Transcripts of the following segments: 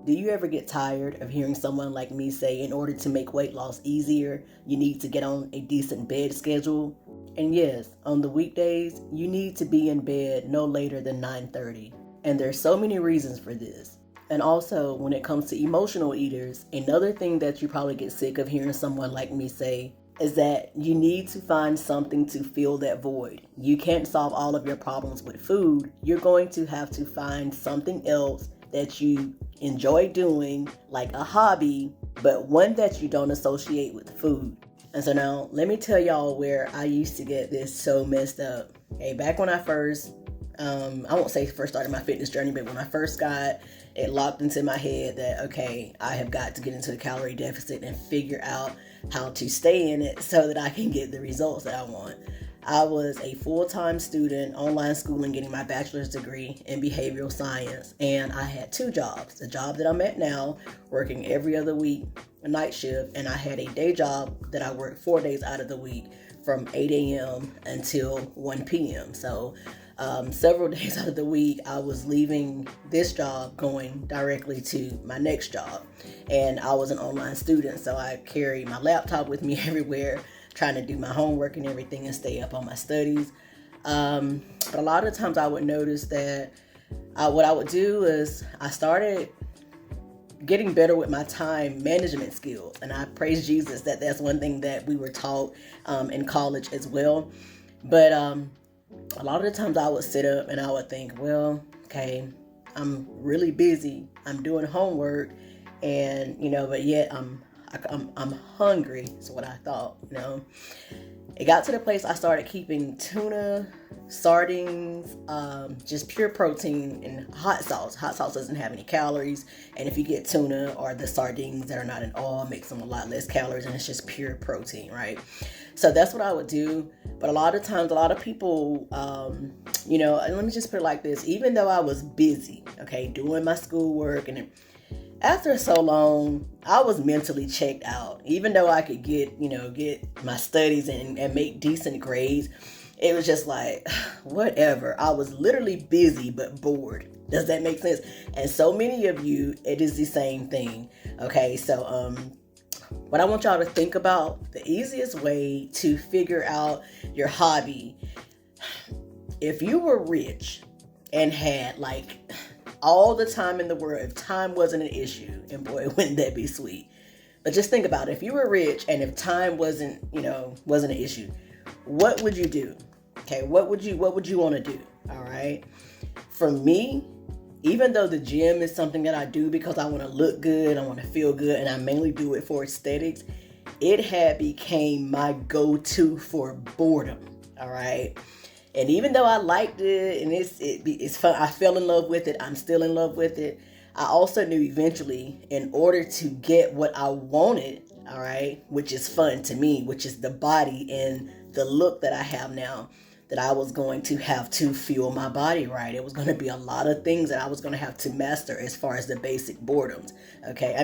Do you ever get tired of hearing someone like me say in order to make weight loss easier, you need to get on a decent bed schedule? And yes, on the weekdays, you need to be in bed no later than 9:30. And there's so many reasons for this. And also, when it comes to emotional eaters, another thing that you probably get sick of hearing someone like me say is that you need to find something to fill that void. You can't solve all of your problems with food. You're going to have to find something else that you enjoy doing, like a hobby, but one that you don't associate with food. And so now, let me tell y'all where I used to get this so messed up. Okay, back when I first, I won't say first started my fitness journey, but when I first got it locked into my head that, okay, I have got to get into the calorie deficit and figure out how to stay in it so that I can get the results that I want. I was a full-time student, online schooling, getting my bachelor's degree in behavioral science, and I had two jobs. The job that I'm at now, working every other week, a night shift, and I had a day job that I worked 4 days out of the week from 8 a.m. until 1 p.m. So several days out of the week, I was leaving this job going directly to my next job. And I was an online student, so I carried my laptop with me everywhere, trying to do my homework and everything and stay up on my studies. But a lot of times I would notice that what I would do is I started getting better with my time management skills. And I praise Jesus that that's one thing that we were taught in college as well. But a lot of the times I would sit up and I would think, well, okay, I'm really busy. I'm doing homework and, but yet I'm hungry, is what I thought, It got to the place I started keeping tuna, sardines, just pure protein, and hot sauce. Hot sauce doesn't have any calories, and if you get tuna or the sardines that are not in oil, it makes them a lot less calories, and it's just pure protein, right? So that's what I would do. But a lot of times, a lot of people, and let me just put it like this, even though I was busy, okay, doing my schoolwork, and after so long, I was mentally checked out. Even though I could get my studies and make decent grades, it was just like, whatever. I was literally busy but bored. Does that make sense? And so many of you, it is the same thing. Okay, so what I want y'all to think about, the easiest way to figure out your hobby, if you were rich and had all the time in the world, if time wasn't an issue, and boy, wouldn't that be sweet. But just think about it. If you were rich and if time wasn't an issue, what would you do? Okay, what would you want to do? All right. For me, even though the gym is something that I do because I want to look good, I want to feel good, and I mainly do it for aesthetics, it had became my go-to for boredom. All right. And even though I liked it and it's fun, I fell in love with it. I'm still in love with it. I also knew eventually, in order to get what I wanted, all right, which is fun to me, which is the body and the look that I have now, that I was going to have to fuel my body right. It was going to be a lot of things that I was going to have to master as far as the basic boredoms. Okay,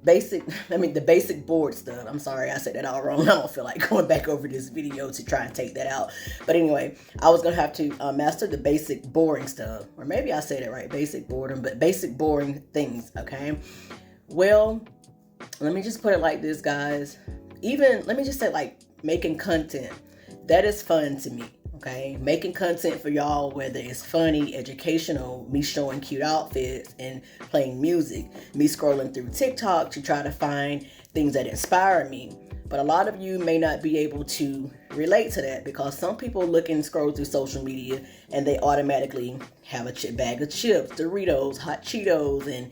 the basic board stuff. I'm sorry, I said that all wrong. I don't feel like going back over this video to try and take that out. But anyway, I was going to have to master the basic boring stuff. Or maybe I said it right, basic boredom, but basic boring things, okay? Well, let me just put it like this, guys. Let me just say, making content. That is fun to me. Okay, making content for y'all, whether it's funny, educational, me showing cute outfits and playing music, me scrolling through TikTok to try to find things that inspire me. But a lot of you may not be able to relate to that because some people look and scroll through social media and they automatically have a bag of chips, Doritos, hot Cheetos, and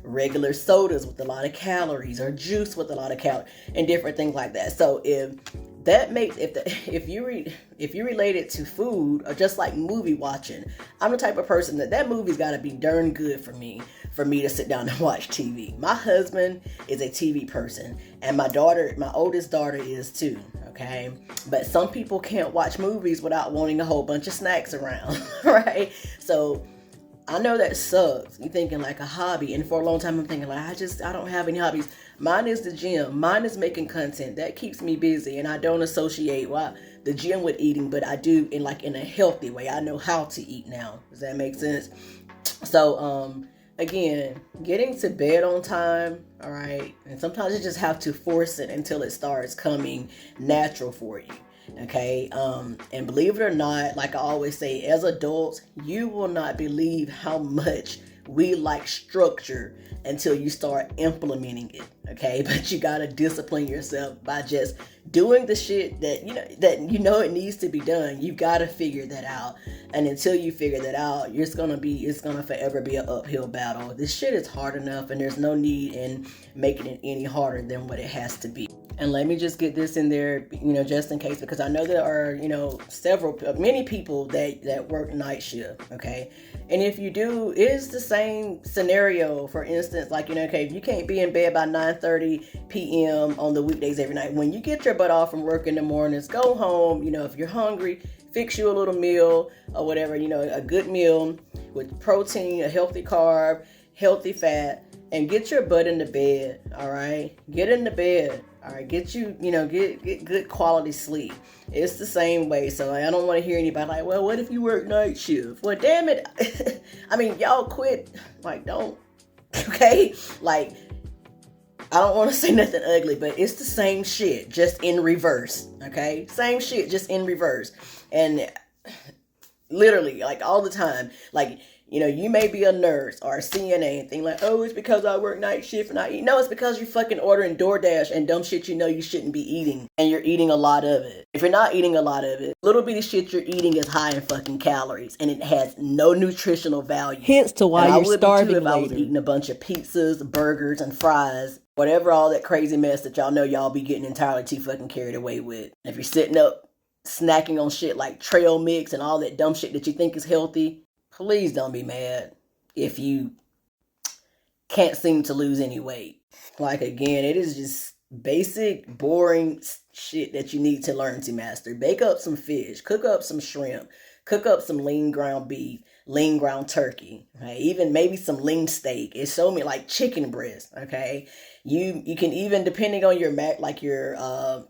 regular sodas with a lot of calories or juice with a lot of calories and different things like that. So if you relate it to food or just like movie watching, I'm the type of person that movie's got to be darn good for me to sit down and watch TV. My husband is a TV person, and my oldest daughter is too. Okay, but some people can't watch movies without wanting a whole bunch of snacks around, right? So I know that sucks. You're thinking like a hobby, and for a long time I'm thinking I don't have any hobbies. Mine is the gym. Mine is making content. That keeps me busy, and I don't associate the gym with eating, but I do in a healthy way. I know how to eat now. Does that make sense? So again, getting to bed on time, all right? And sometimes you just have to force it until it starts coming natural for you. Okay, and believe it or not, like I always say, as adults, you will not believe how much we like structure until you start implementing it. Okay, but you gotta discipline yourself by just doing the shit that it needs to be done. You gotta figure that out, and until you figure that out, it's gonna forever be an uphill battle. This shit is hard enough, and there's no need in making it any harder than what it has to be. And let me just get this in there, just in case, because I know there are, many people that work night shift, okay? And if you do, it's the same scenario. For instance, like, okay, if you can't be in bed by 9:30 p.m. on the weekdays every night, when you get your butt off from work in the mornings, go home, if you're hungry, fix you a little meal or whatever, a good meal with protein, a healthy carb, healthy fat, and get your butt in the bed, all right? Get in the bed. All right, get good quality sleep. It's the same way. So I don't want to hear anybody like, well, what if you work night shift? Well, damn it. I mean, y'all quit. Like, don't. Okay? Like, I don't want to say nothing ugly, but it's the same shit, just in reverse. Okay? Same shit, just in reverse. And literally, like, all the time. Like, you may be a nurse or a CNA and think like, oh, it's because I work night shift and I eat. No, it's because you're fucking ordering DoorDash and dumb shit you shouldn't be eating. And you're eating a lot of it. If you're not eating a lot of it, little bitty shit you're eating is high in fucking calories. And it has no nutritional value. Hence to why you're starving if I was eating a bunch of pizzas, burgers, and fries. Whatever, all that crazy mess that y'all be getting entirely too fucking carried away with. If you're sitting up snacking on shit like trail mix and all that dumb shit that you think is healthy, please don't be mad if you can't seem to lose any weight. Like, again, it is just basic, boring shit that you need to learn to master. Bake up some fish, cook up some shrimp, cook up some lean ground beef, lean ground turkey, right? Even maybe some lean steak. It's so many, like chicken breast, okay? You can even, depending on your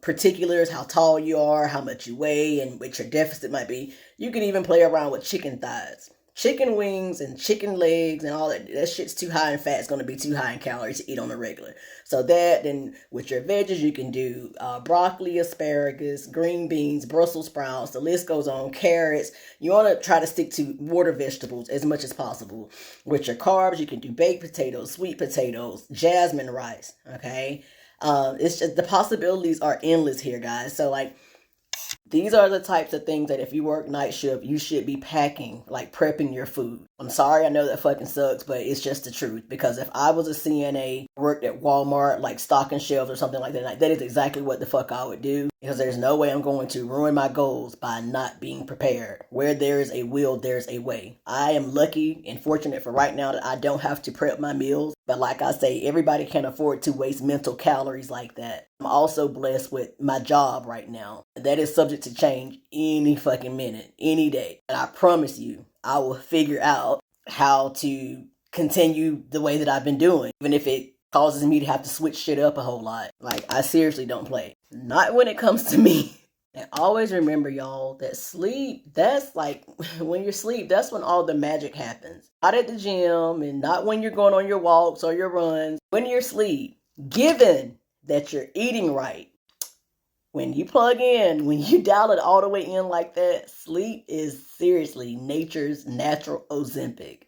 particulars, how tall you are, how much you weigh, and what your deficit might be, you can even play around with chicken thighs. Chicken wings and chicken legs and all that shit's too high in fat. It's going to be too high in calories to eat on the regular. So then with your veggies, you can do broccoli, asparagus, green beans, Brussels sprouts. The list goes on. Carrots. You want to try to stick to water vegetables as much as possible. With your carbs, you can do baked potatoes, sweet potatoes, jasmine rice. Okay. It's just, the possibilities are endless here, guys. So like, these are the types of things that if you work night shift, you should be packing, like prepping your food. I'm sorry, I know that fucking sucks, but it's just the truth. Because if I was a CNA, worked at Walmart, like stocking shelves or something like that is exactly what the fuck I would do. Because there's no way I'm going to ruin my goals by not being prepared. Where there is a will, there's a way. I am lucky and fortunate for right now that I don't have to prep my meals. But like I say, everybody can't afford to waste mental calories like that. I'm also blessed with my job right now. That is subject to change any fucking minute, any day. And I promise you, I will figure out how to continue the way that I've been doing. Even if it causes me to have to switch shit up a whole lot. Like, I seriously don't play. Not when it comes to me. And always remember, y'all, that sleep, that's like, when you sleep, that's when all the magic happens. Not at the gym, and not when you're going on your walks or your runs. When you're asleep, given that you're eating right, when you plug in, when you dial it all the way in like that, sleep is seriously nature's natural Ozempic.